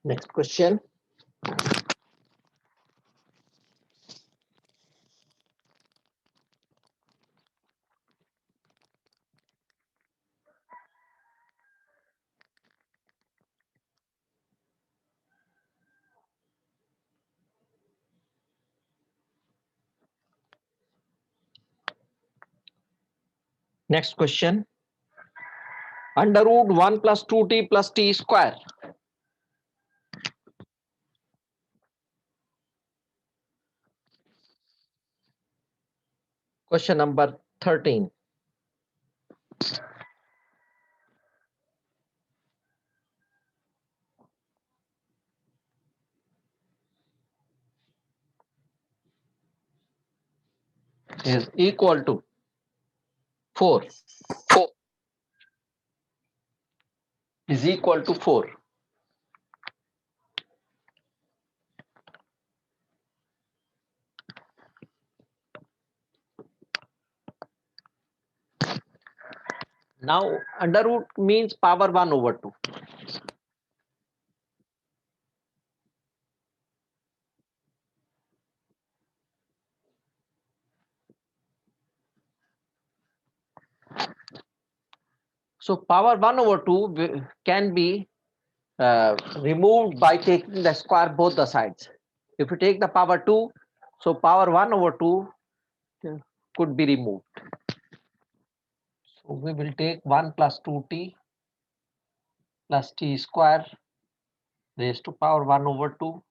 Next question. Next question. Under root 1 plus 2t plus t square. Question number 13. Is equal to 4. 4 is equal to 4. Now under root means power 1 over 2. So power 1 over 2 can be removed by taking the square both the sides. If you take the power 2, so power 1 over 2 could be removed. So we will take 1 plus 2t plus t square raised to power 1 over 2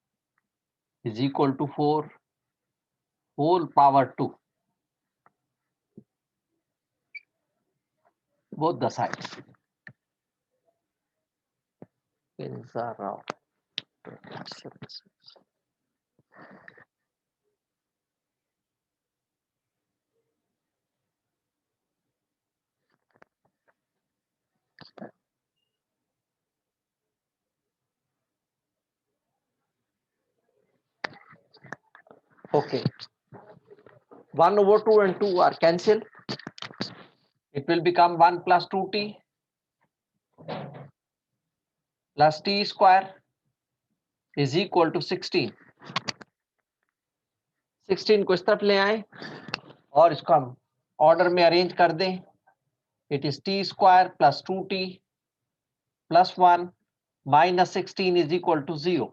is equal to 4 whole power 2, both the sides. Pins are out. Okay, 1 over 2 and 2 are cancelled. It will become 1 plus 2t plus t square is equal to 16. 16 को इस तरफ ले आए और इसको हम order में arrange कर दें. It is t square plus 2t plus 1 minus 16 is equal to 0.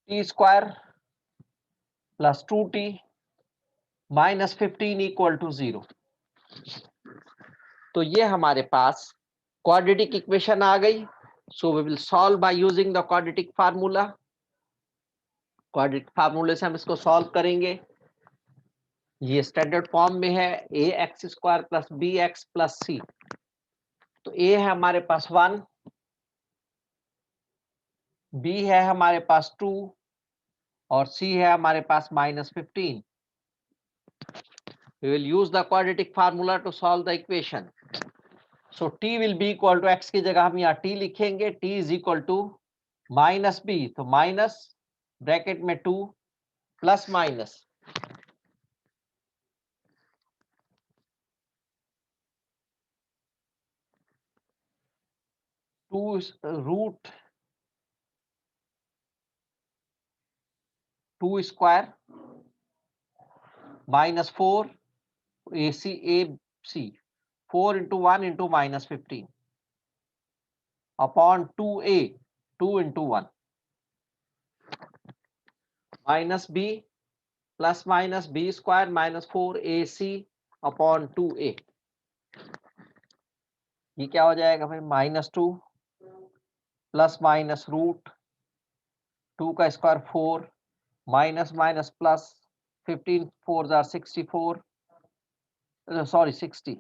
T square plus 2t minus 15 equal to 0. तो ये हमारे पास क्वाड्रेटिक इक्वेशन आ गई. So we will solve by using the quadratic formula. Quadratic फार्मूले से हम इसको सॉल्व करेंगे. ये स्टैंडर्ड फॉर्म में है A X square plus B X plus C. तो ए है हमारे पास 1, बी है हमारे पास 2 और सी है हमारे पास -15. We will use the quadratic formula to solve the equation. So t will be equal to x की जगह हम यहाँ t लिखेंगे. t is equal to minus b. तो माइनस ब्रैकेट में 2 plus minus 2 root 2 square minus 4 AC 4 into 1 into minus 15 upon 2a 2 into 1. Minus B plus minus B square minus 4ac upon 2a। ये क्या हो जाएगा भाई, -2 plus minus root 2 का square 4 minus minus plus 15 4 जार 64 sorry 60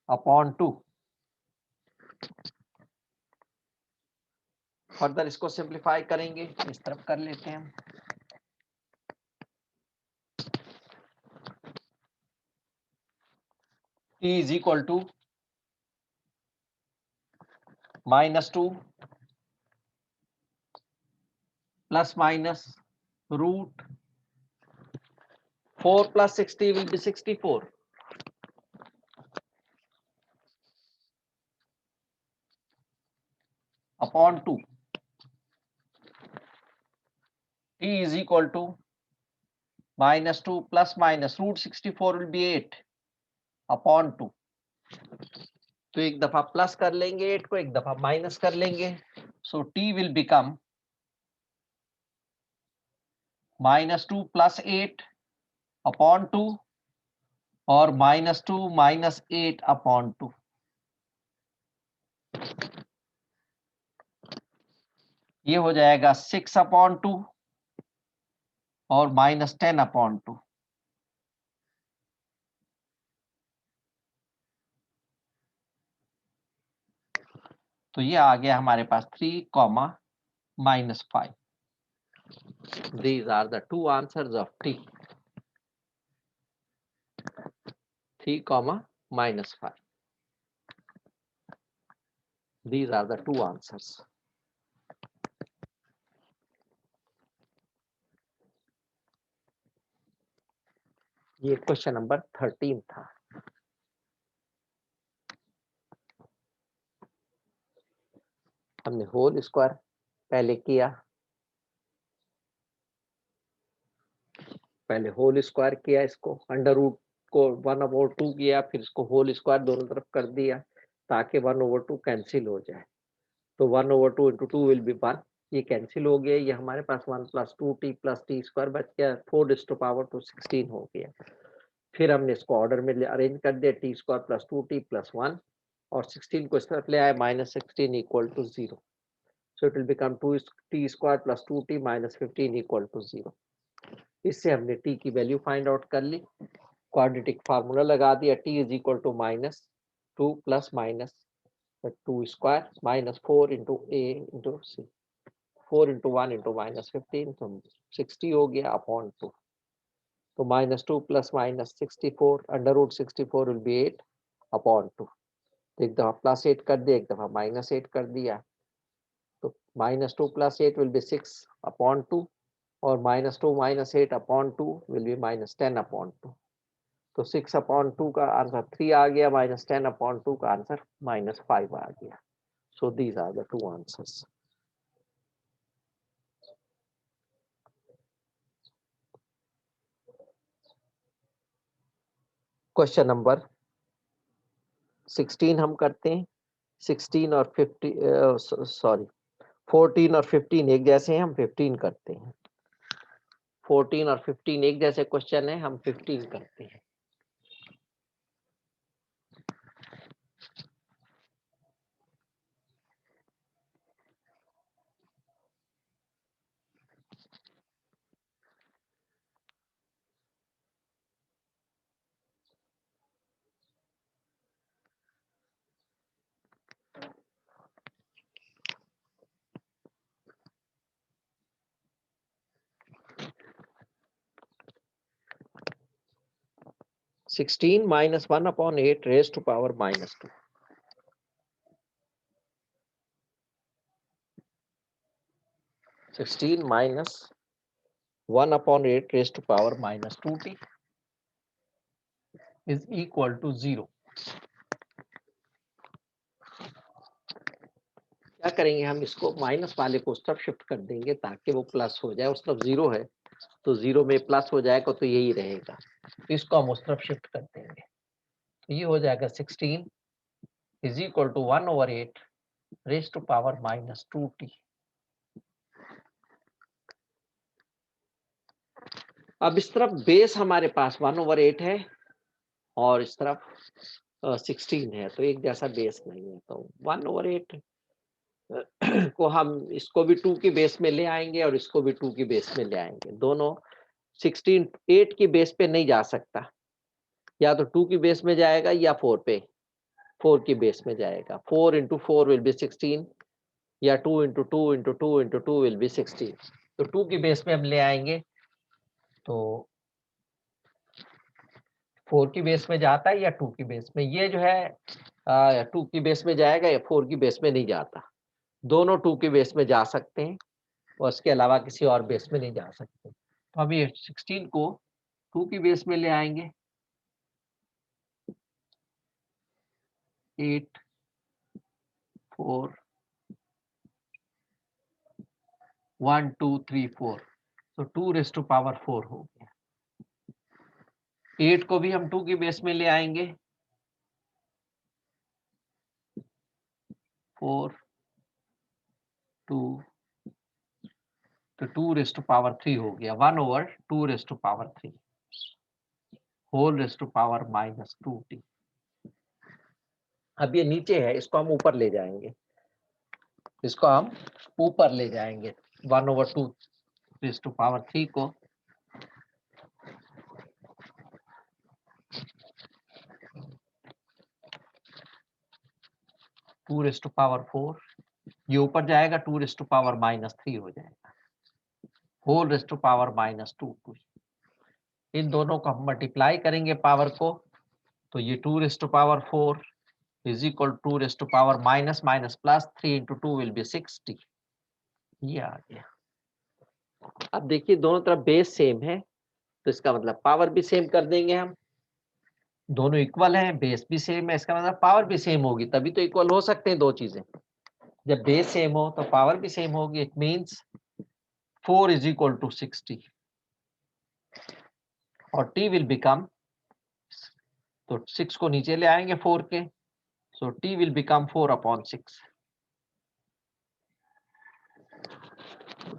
upon 2। Further इसको simplify करेंगे, इस तरफ कर लेते हैं हम। t is equal to -2 plus minus root 4 plus 60 will be 64 upon 2. t is equal to -2 plus minus root 64 will be 8 upon 2. तो एक दफा प्लस कर लेंगे 8 को, एक दफा माइनस कर लेंगे। सो t will become -2 plus 8 upon 2 और -2 minus 8 upon 2। ये हो जाएगा 6 upon 2 और -10 upon 2। तो ये आ गया हमारे पास 3, -5। These are the two answers of t, 3, -5. These are the two answers. ये क्वेश्चन नंबर 13 था। हमने होल स्क्वायर पहले किया, पहले होल स्क्वायर किया, इसको अंडर रूट को 1/2 किया, फिर इसको होल स्क्वायर दोनों तरफ कर दिया ताकि 1/2 कैंसिल हो जाए। तो 1/2 इंटू 2 विल बी 1, ये कैंसिल हो गया। ये हमारे पास 1 + 2t + t स्क्वायर बच गया, 4 × 16 हो गया। फिर हमने इसको ऑर्डर में अरेंज कर दिया, t स्क्वायर + 2t + 1 और 16 को इस तरफ ले आए, -16 = 0। So it will become 2t square plus 2t minus 15 equal to 0। इससे हमने t की वैल्यू फाइंड आउट कर ली, क्वाड्रेटिक फार्मूला लगा दिया, t is equal to -2 plus minus 2 square -4 into a into c, 4 into 1 into -15 तो 60 हो गया अपॉन 2। तो -2 plus minus 64 under root 64 will be 8 upon 2। एक दफा +8 कर दिया, एक दफा -8 कर दिया, तो -2 + 8 will be 6 upon 2 और -2 - 8 upon 2 will be -10 upon 2। तो 6 upon 2 का आंसर 3 आ गया, -10 upon 2 का आंसर -5 आ गया। So these are the two answers. Question number 16 हम करते हैं। 16 और 50 सॉरी 14 और 15 एक जैसे हैं, हम 15 करते हैं। 14 और 15 एक जैसे क्वेश्चन है, हम 15 करते हैं। -16 -1 upon 8 raised to power -2। 16 -1 upon 8 raised to power -2t is equal to 0। क्या करेंगे हम, इसको माइनस वाले को उस तरफ शिफ्ट कर देंगे ताकि वो प्लस हो जाए। उस तरफ 0 है तो 0 में प्लस हो जाएगा तो यही रहेगा, इसको हम उस तरफ शिफ्ट कर देंगे। तो ये हो जाएगा 16 is equal to 1/8 raised to power -2t। अब इस तरफ बेस हमारे पास 1/8 है और इस तरफ 16 है, तो एक जैसा बेस नहीं है, तो 1/8 को हम इसको भी 2 की बेस में ले आएंगे और इसको भी 2 की बेस में ले आएंगे। दोनों 16 8 की बेस पे नहीं जा सकता, या तो 2 की बेस में जाएगा या 4 की बेस में जाएगा। 4 into 4 will be 16 या 2 into 2 into 2 into 2 will be 16। तो 2 की बेस में हम ले आएंगे तो 4 की बेस में जाता है या 2 की बेस में। ये जो है 2 की बेस में जाएगा या 4 की बेस में नहीं जाता। दोनों 2 की बेस में जा सकते हैं और इसके अलावा किसी और बेस में नहीं जा सकते। तो हम ये 16 को 2 की बेस में ले आएंगे। 8 4 1 2 3 4, तो 2⁴ हो गया। 8 को भी हम 2 की बेस में ले आएंगे। 4 2, तो 2⁻³ हो गया। 1/2⁻³ होल⁻⁻⁻2t। अब ये नीचे है, इसको हम ऊपर ले जाएंगे, इसको हम ऊपर ले जाएंगे। 1/2⁻³ को 2⁻⁴, ये ऊपर जाएगा 2⁻⁻³ हो जाएगा। होल⁻⁻⁻2। इन दोनों को हम मल्टीप्लाई करेंगे पावर को, तो ये 2⁻⁴ is equal to 2⁻⁻+ 3 into 2 will be 60। ये आ गया। अब देखिए दोनों तरफ बेस सेम है, तो इसका मतलब पावर भी सेम कर देंगे हम। दोनों इक्वल हैं, बेस भी सेम है, इसका मतलब पावर भी सेम होगी, तभी तो इक्वल हो सकते हैं दो चीजें। जब बेस सेम हो तो पावर भी सेम होगी। It means 4 is equal to 60 और t will become, तो 6 को नीचे ले आएंगे 4 के, so t will become 4/6।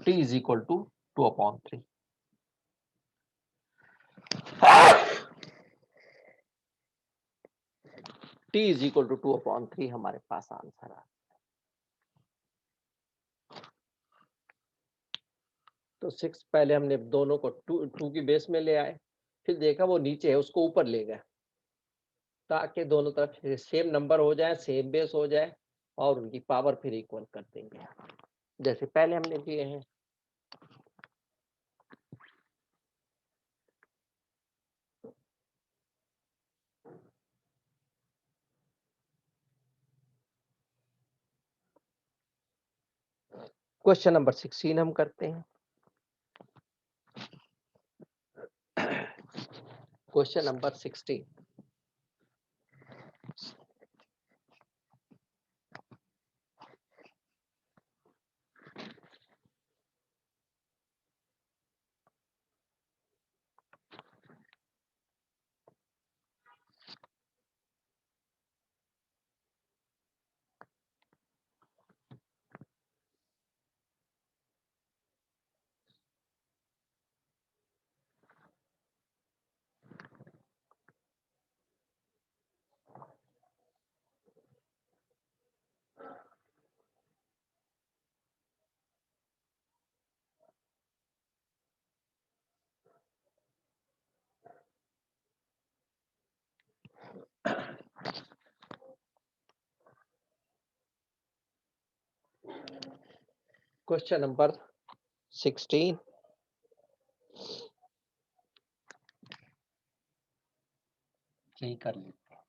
t is equal to 2/3। t is equal to 2/3 हमारे पास आंसर आ। तो 6 पहले हमने दोनों को 2 की बेस में ले आए, फिर देखा वो नीचे है, उसको ऊपर ले गए, ताकि दोनों तरफ सेम नंबर हो जाए, सेम बेस हो जाए और उनकी पावर फिर इक्वल कर देंगे, जैसे पहले हमने किए हैं। क्वेश्चन नंबर 16 हम करते हैं। Question number 16। Question number 16। यही कर लेते हैं।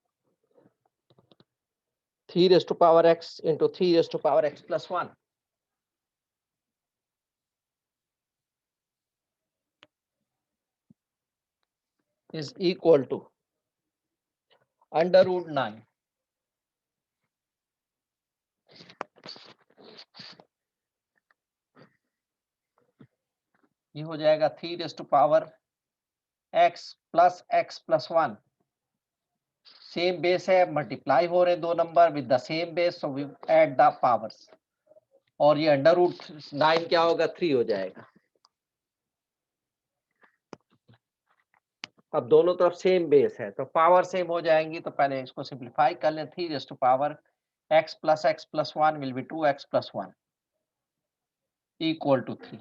3⁻x into 3⁻x+1 is equal to √9 ये हो जाएगा 3⁻x+x+1। सेम बेस है, मल्टीप्लाई हो रहे दो number with the same base, so we add the powers, और ये √9 क्या होगा, 3 हो जाएगा। अब दोनों तरफ सेम बेस है तो पावर सेम हो जाएंगी, तो पहले इसको सिंप्लीफाई कर लें। 3 raise to power x plus 1 will be 2x plus 1 equal to 3।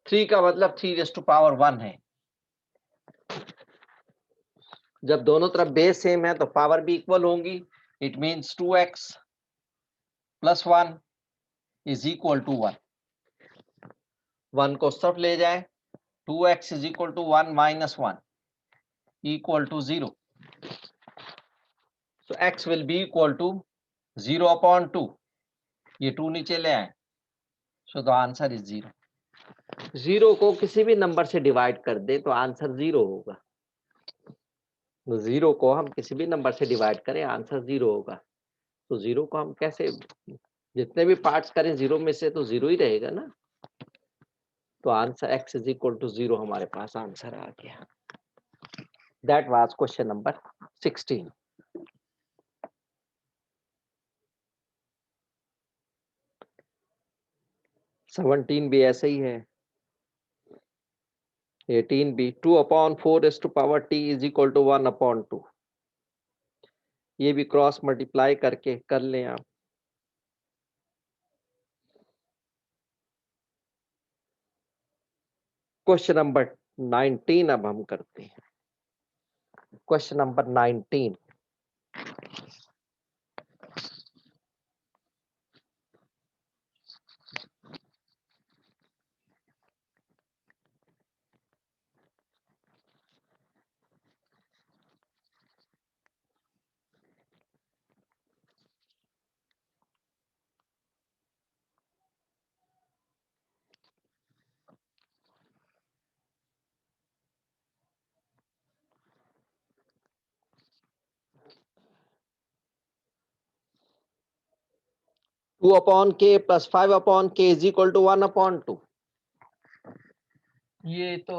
3 का मतलब 3 रेज़ टू पावर 1 है। जब दोनों तरफ बेस सेम है तो पावर भी इक्वल होंगी। It means 2x plus 1 is equal to 1। 1 को उस तरफ ले जाए, 2x is equal to 1 minus 1 equal to 0। So x will be equal to 0 upon 2। ये 2 नीचे ले आए, so the answer is 0। 0 को किसी भी नंबर से डिवाइड कर दे तो आंसर 0 होगा। 0 को हम किसी भी नंबर से डिवाइड करें आंसर 0 होगा। तो 0 को हम कैसे, जितने भी पार्ट्स करें 0 में से तो 0 ही रहेगा ना। तो answer x is equal to 0 हमारे पास आंसर आ गया। That was question number 16। 17 भी ऐसे ही है। 18 भी 2 upon 4 raised to power t is equal to 1 upon 2। ये भी क्रॉस मल्टीप्लाई करके कर लें आप। क्वेश्चन नंबर 19 अब हम करते हैं। Question number 19। टू अपॉन के प्लस 5 अपॉन के इज इक्वल टू 1 अपॉन 2। ये तो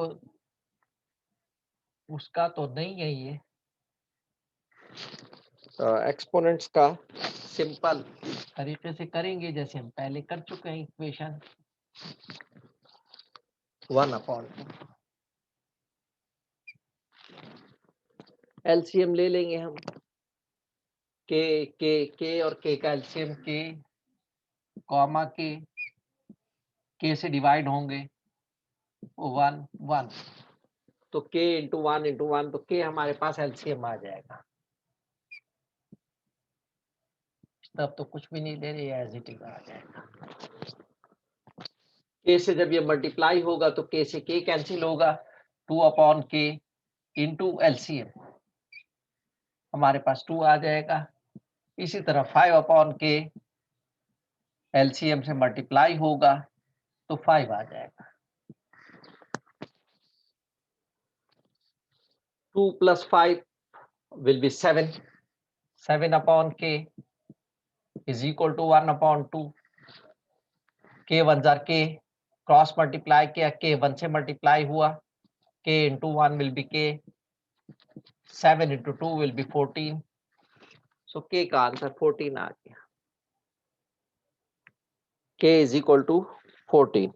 उसका तो नहीं है। ये एक्सपोनेंट्स का सिंपल तरीके से करेंगे जैसे हम पहले कर चुके हैं। इक्वेशन 1 अपॉन 2 एलसीएम ले लेंगे हम। के और के का एलसीएम के कॉमा के से डिवाइड होंगे 1 1। तो के इंटू 1 तो के हमारे पास एलसीएम आ जाएगा। तब तो कुछ भी नहीं ले रहे, एज इट इज आ जाएगा। के से जब ये मल्टीप्लाई होगा तो के से के कैंसिल होगा। 2 अपॉन के इंटू एलसीएम हमारे पास 2 आ जाएगा। इसी तरह 5 अपॉन के एलसीएम से मल्टीप्लाई होगा तो 5 आ जाएगा। 2 plus 5 will be 7। 7 upon k is equal to 1 upon 2। k 1 jar k, cross multiply किया, k 1 से मल्टीप्लाई हुआ, k into 1 will be k, 7 into 2 will be 14। So k का आंसर 14 आ गया। k is equal to 14।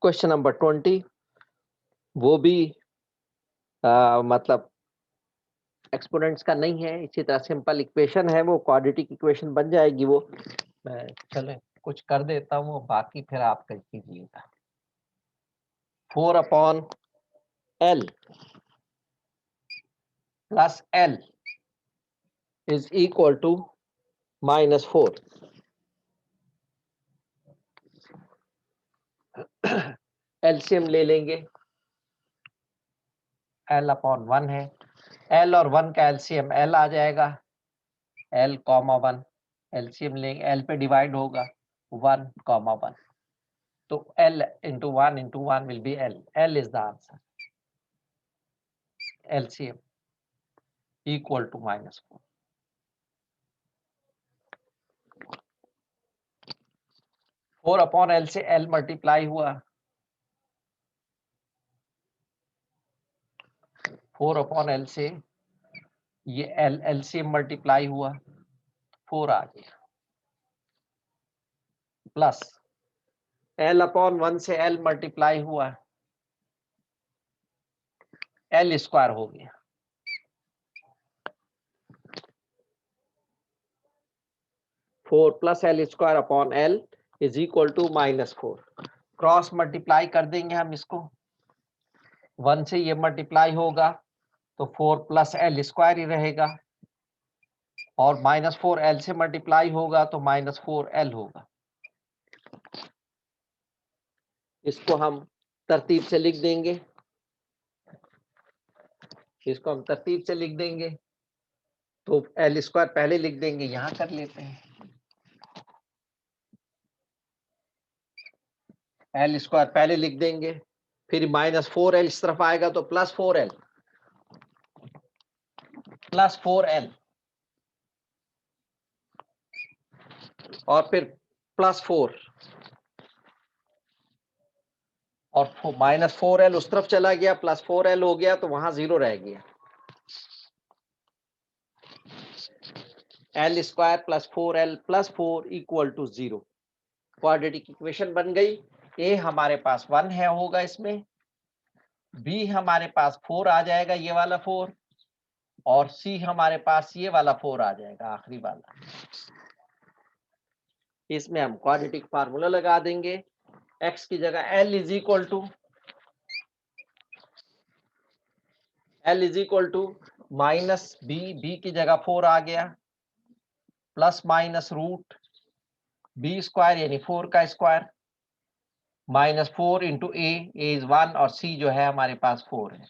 Question number 20 वो भी मतलब exponents का नहीं है। इसी तरह सिंपल इक्वेशन है, वो क्वाड्रेटिक इक्वेशन बन जाएगी। वो मैं चले कुछ कर देता हूँ, बाकी फिर आप कर कीजिएगा। 4 upon L plus L is equal to -4। LCM ले लेंगे। एल अपॉन 1 है, एल और 1 का एलसीएम एल आ जाएगा। एल कॉमा 1 एलसीएम लेंगे, एल पे डिवाइड होगा 1 कॉमा 1। तो L into 1 will be L. L is the answer. LCM equal to -4। 4 upon L से एल मल्टीप्लाई हुआ, 4 अपॉन एल से ये एल एलसीएम मल्टीप्लाई हुआ 4 आ गया, प्लस एल अपॉन 1 से एल मल्टीप्लाई हुआ एल स्क्वायर हो गया, four plus L square upon L is equal to -4। Cross multiply कर देंगे हम इसको, 1 से ये मल्टीप्लाई होगा तो 4 प्लस एल स्क्वायर ही रहेगा, और -4 एल से मल्टीप्लाई होगा तो -4 एल होगा। इसको हम तरतीब से लिख देंगे, इसको हम तरतीब से लिख देंगे, तो एल स्क्वायर पहले लिख देंगे, यहां कर लेते हैं। एल स्क्वायर पहले लिख देंगे, फिर -4 एल इस तरफ आएगा तो +4 एल, और फिर +4, और -4 एल उस तरफ चला गया, +4 एल हो गया, तो वहां 0 रह गया। L square +4 L +4 equal to 0। Quadratic equation बन गई। ए हमारे पास 1 है होगा इसमें, बी हमारे पास 4 आ जाएगा, ये वाला 4, और सी हमारे पास ये वाला 4 आ जाएगा, आखिरी वाला। इसमें हम क्वाड्रेटिक फार्मूला लगा देंगे, x की जगह L is equal to minus B की जगह 4 आ गया, plus minus root B square यानी 4 का स्क्वायर, -4 इंटू ए इज 1, और सी जो है हमारे पास 4 है,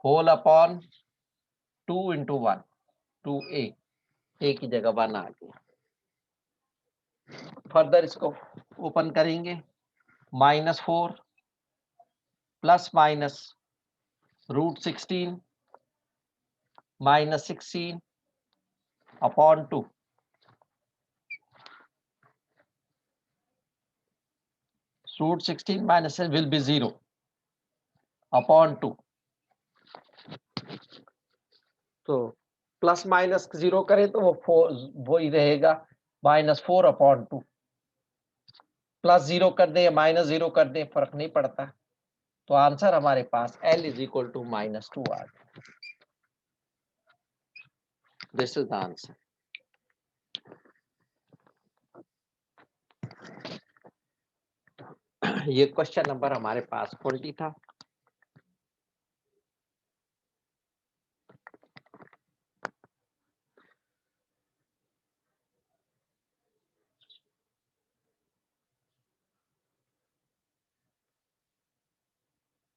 होल अपॉन 2 इंटू 1, 2a, ए की जगह 1 आ गया। फर्दर इसको ओपन करेंगे, -4 plus minus √16 -16 upon 2, √16 minus will be 0 upon 2। तो प्लस माइनस 0 करें तो वो 4 वो ही रहेगा, -4 अपॉन 2। प्लस 0 कर दें या -0 कर दें, फर्क नहीं पड़ता। तो आंसर हमारे पास L इज इक्वल टू -2 आ गया। This is the answer. ये क्वेश्चन नंबर हमारे पास 20 था।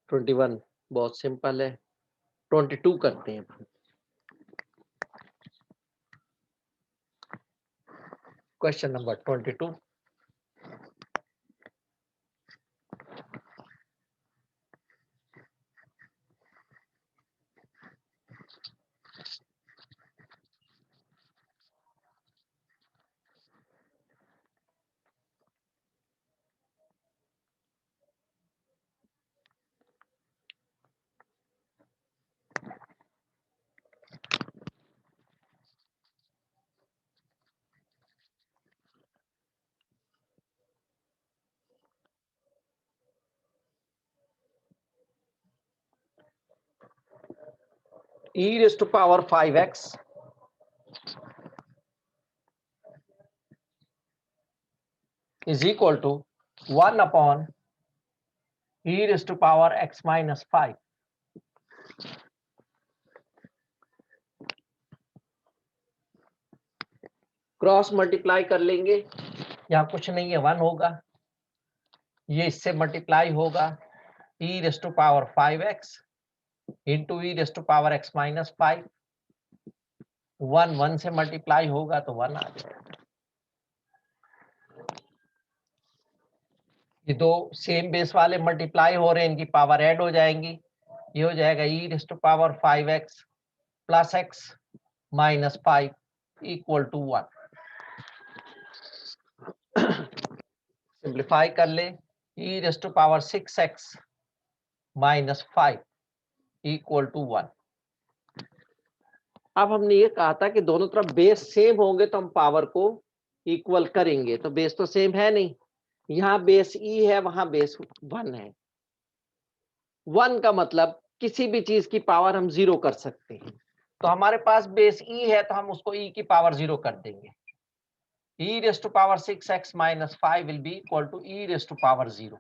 ट्वेंटी वन बहुत सिंपल है, 22 करते हैं। Question number 22, e raised to power 5x is equal to 1 upon e raised to power x minus 5। Cross multiply कर लेंगे, यहाँ कुछ नहीं है, 1 होगा, ये इससे मल्टीप्लाई होगा, e raised to power 5x into e raised to power x minus 5, 1 से मल्टीप्लाई होगा तो 1 आ जाएगा। ये दो सेम बेस वाले मल्टीप्लाई हो रहे हैं, इनकी पावर ऐड हो जाएंगी, ये हो जाएगा e raised to power 5x plus x minus 5 equal to 1। Simplify कर ले, e raised to power 6x minus 5 equal to 1। अब हमने ये कहा था कि दोनों तरफ बेस सेम होंगे तो हम पावर को इक्वल करेंगे, तो बेस तो सेम है नहीं, यहाँ बेस ई है, वहां बेस 1 है। 1 का मतलब किसी भी चीज की पावर हम 0 कर सकते हैं, तो हमारे पास बेस ई है तो हम उसको ई की पावर 0 कर देंगे। e raised to power 6x minus 5 will be equal to e raised to power 0।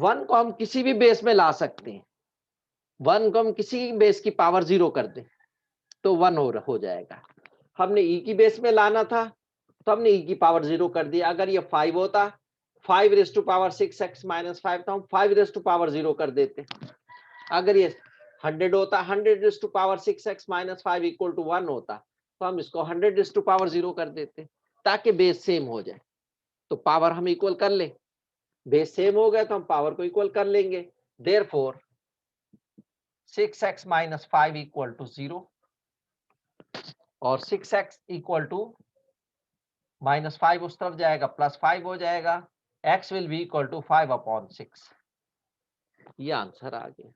1 को हम किसी भी बेस में ला सकते हैं, 1 को हम किसी बेस की पावर 0 कर दें तो 1 हो जाएगा। हमने e की बेस में लाना था तो हमने e की पावर 0 कर दिया। अगर ये 5 होता, 5 rays to power 6x minus 5, तो हम 5 रेज़ टू पावर 0 कर देते। अगर ये 100 होता, 100 raise to power 6x minus 5 equal to 1 होता, तो हम इसको 100 रेज़ टू पावर 0 कर देते ताकि बेस सेम हो जाए, तो पावर हम इक्वल कर ले। बेस सेम हो गया तो हम पावर को इक्वल कर लेंगे। Therefore 6x minus 5 equal to 0 और 6x इक्वल टू माइनस 5 उस तरफ जाएगा, प्लस 5 हो जाएगा। x will be equal to 5/6। ये आंसर आ गया,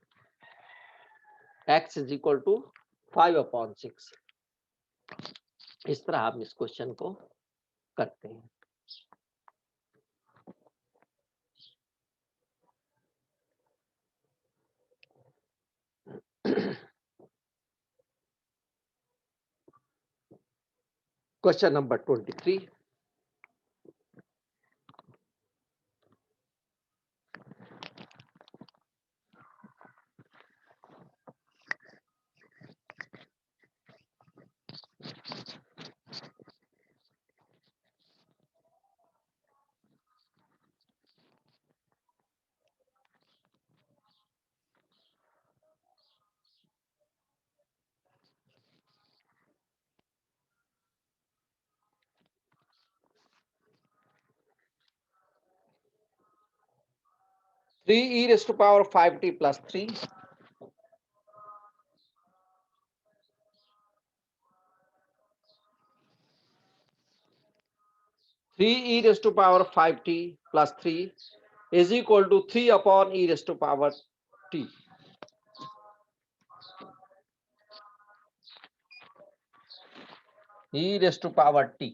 x इज इक्वल टू 5/6। इस तरह हम इस क्वेश्चन को करते हैं। Question number 23। Three E raise to power 5t plus 3 3e raised to power 5t plus 3 is equal to 3 upon e raised to power t। e raised to power t,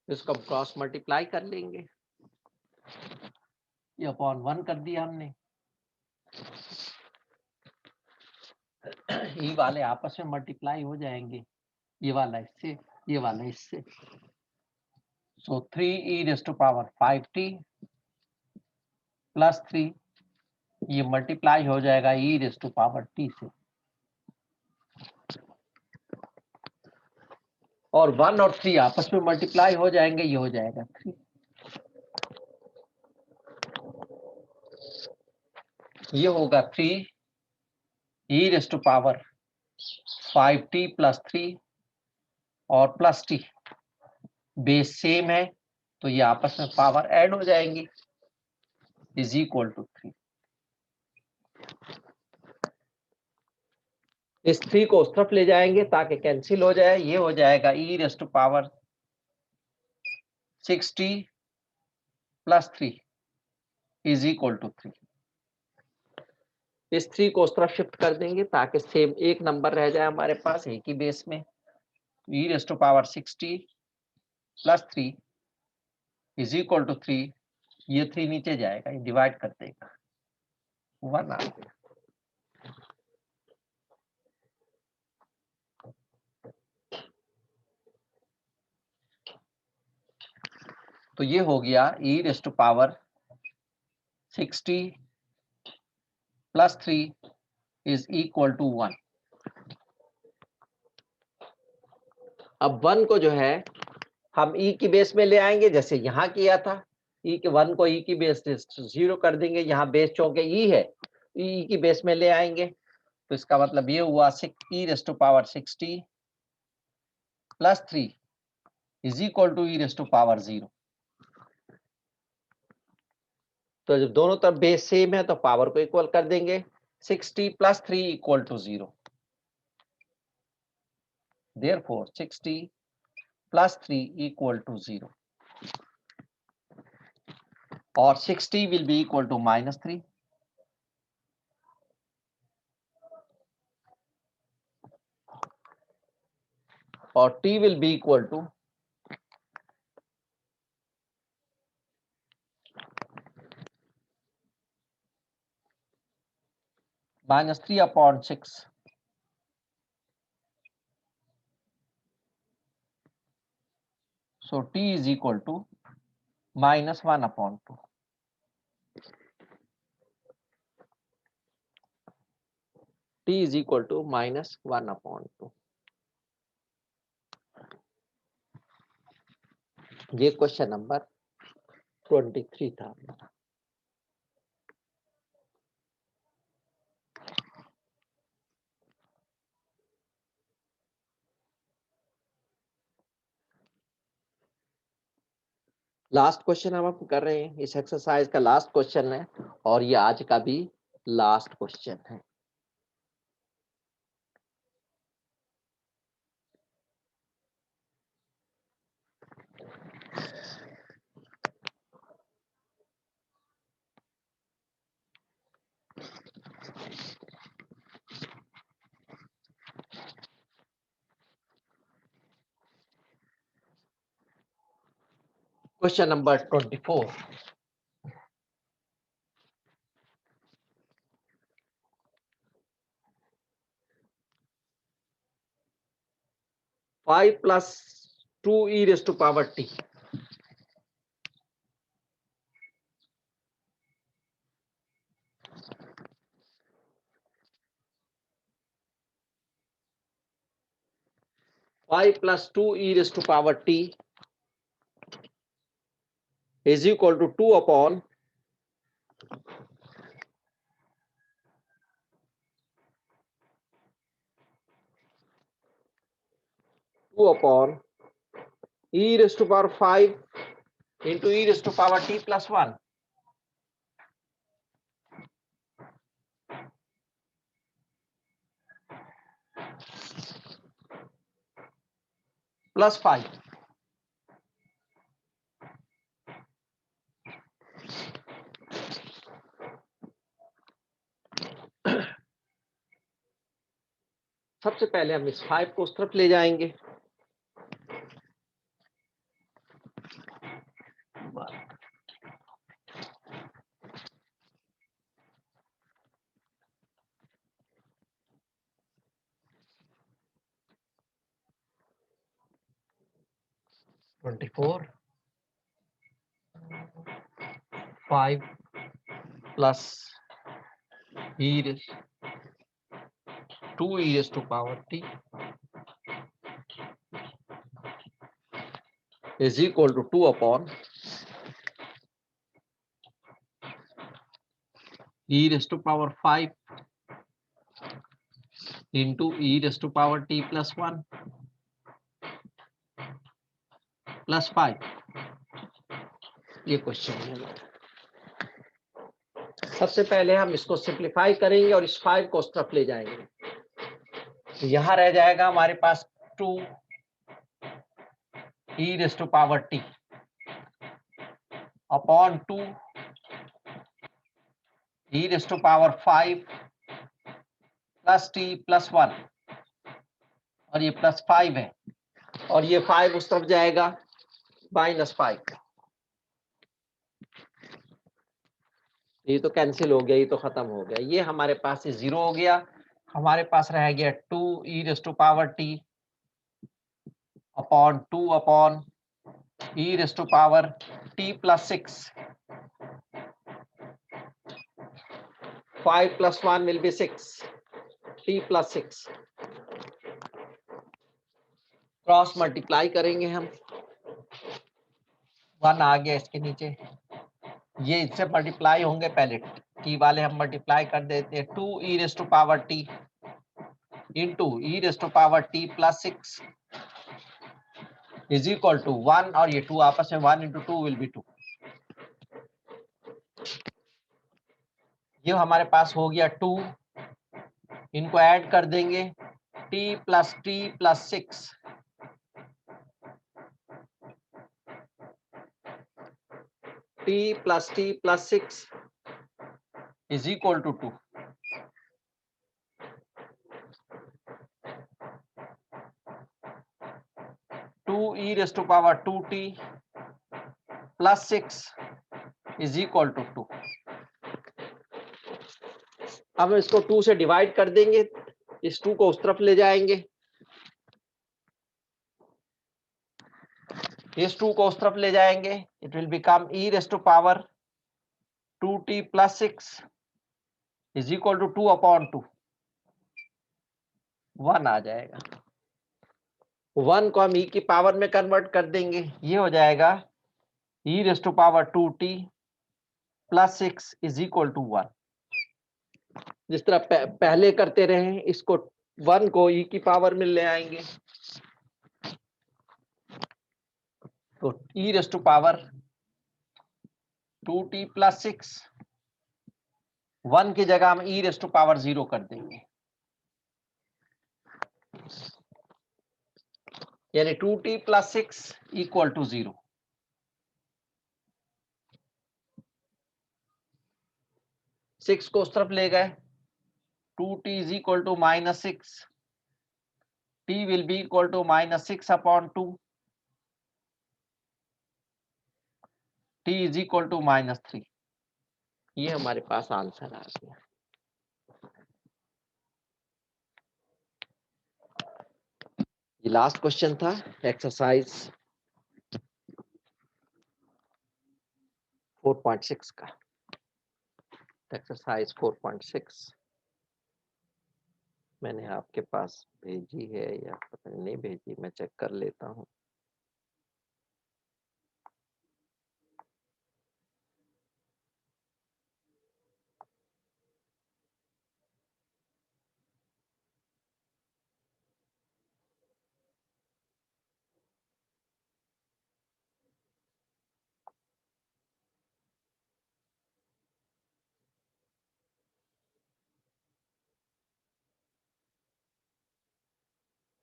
इसको हम cross multiply कर लेंगे, ये upon 1 कर दिया हमने। ये वाले आपस में मल्टीप्लाई हो जाएंगे, ये वाला इससे, ये वाला इससे। सो 3e raised to power 5t plus 3, ये मल्टीप्लाई हो जाएगा e raised to power t से, और 1 और 3 आपस में मल्टीप्लाई हो जाएंगे, ये हो जाएगा 3। ये होगा 3 e raised to power 5t plus 3 और प्लस t, बेस सेम है तो ये आपस में पावर ऐड हो जाएंगी, इज इक्वल टू 3। इस 3 को उस तरफ ले जाएंगे ताकि कैंसिल हो जाए, ये हो जाएगा e raise to power 6t plus 3 is equal to 3। इस 3 को उस तरफ शिफ्ट कर देंगे ताकि सेम एक नंबर रह जाए हमारे पास एक ही बेस में। e raise to power 6t plus 3 is equal to 3, ये 3 नीचे जाएगा, ये डिवाइड कर देगा, 1 आ गया। तो ये हो गया e raise to power 6t plus 3 is equal to 1। अब 1 को जो है हम e की बेस में ले आएंगे, जैसे यहां किया था, e के 1 को e की बेस 0 कर देंगे, यहाँ बेस चूंकि e है, e की बेस में ले आएंगे, तो इसका मतलब ये हुआ 6e raise to power 6t plus 3 is equal to e raise to power 0। तो जब दोनों तरफ बेस सेम है तो पावर को इक्वल कर देंगे, 6t plus 3 equal to 0। Therefore 6t plus 3 equal to 0। और 60 will be equal to -3. और t will be equal to -3/6. So t is equal to -1/2. T is equal to -1/2. ये question number 23 था। Last question हम कर रहे हैं, इस exercise का लास्ट क्वेश्चन है और ये आज का भी लास्ट क्वेश्चन है। Question number 24। 5 plus 2e raised to power t. Five plus 2e raised to power t is equal to 2 upon 2 upon e raised to power 5 into e raised to power t plus 1. Plus 5. सबसे पहले हम इस 5 को उस तरफ ले जाएंगे। 24 5 plus e raised 2e raised to power t is equal to 2 upon e raised to power 5 into e raised to power t plus 1 plus 5। ये क्वेश्चन है। सबसे पहले हम इसको सिंप्लीफाई करेंगे और इस 5 को उस तरफ ले जाएंगे। यहां रह जाएगा हमारे पास 2 e raised to power t upon 2 e raised to power 5 plus t plus 1 और ये प्लस 5 है और ये 5 उस तरफ जाएगा -5। ये तो कैंसिल हो गया, ये तो खत्म हो गया। ये हमारे पास 0 हो गया। हमारे पास रह गया 2 e raised to power t upon 2 upon e raised to power t plus 6। 5 plus 1 will be 6 t plus 6। Cross multiply करेंगे हम। 1 आ गया इसके नीचे, ये इससे मल्टीप्लाई होंगे। पहले टी वाले हम मल्टीप्लाई कर देते हैं। 2 e raised to power t into e raised to power t plus 6 is equal to 1 और ये 2 आपस में 1 into 2 will be 2। ये हमारे पास हो गया 2, इनको ऐड कर देंगे t plus 6 t plus 6 is equal to 2. Two e raised to power 2t plus 6 is equal to 2. अब हम इसको 2 से डिवाइड कर देंगे, इस 2 को उस तरफ ले जाएंगे, इस 2 को उस तरफ ले जाएंगे, it will become e raised to power 2t plus 6 is equal to 2 upon 2. 1 आ जाएगा। 1 को हम e की पावर में कन्वर्ट कर देंगे, ये हो जाएगा e raised to power 2t plus 6 is equal to 1. जिस तरह पहले करते रहे, इसको 1 को e की पावर में ले आएंगे, तो e raised to power 2t plus 6, 1 की जगह हम e raised to power 0 कर देंगे, यानी 2t plus 6 equal to 0. Six को उस तरफ ले गए, 2t is equal to minus 6, t will be equal to minus 6 upon 2, t is equal to minus 3. ये हमारे पास आंसर आ गया। ये लास्ट क्वेश्चन था एक्सरसाइज 4.6 का। एक्सरसाइज 4.6 मैंने आपके पास भेजी है या पता नहीं भेजी, मैं चेक कर लेता हूँ।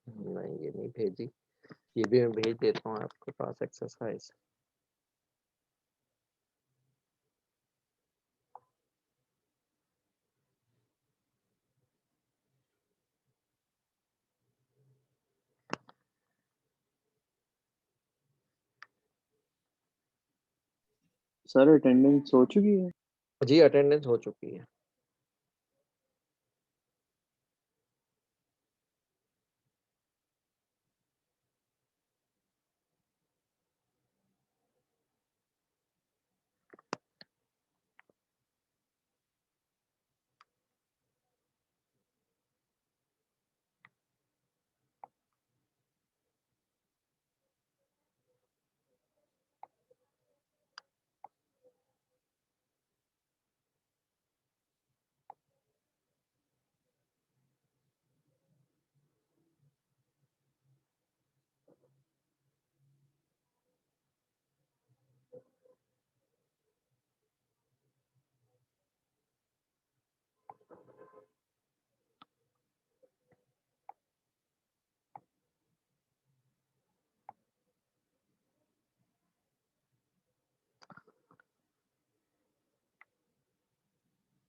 नहीं, ये नहीं भेजी, ये भी मैं भेज देता हूँ आपके पास एक्सरसाइज। सर अटेंडेंस हो चुकी है? जी अटेंडेंस हो चुकी है।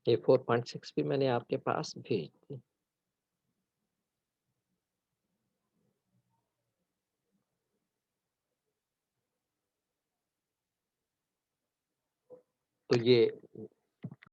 ये 4.6 भी मैंने आपके पास भेज दी। तो ये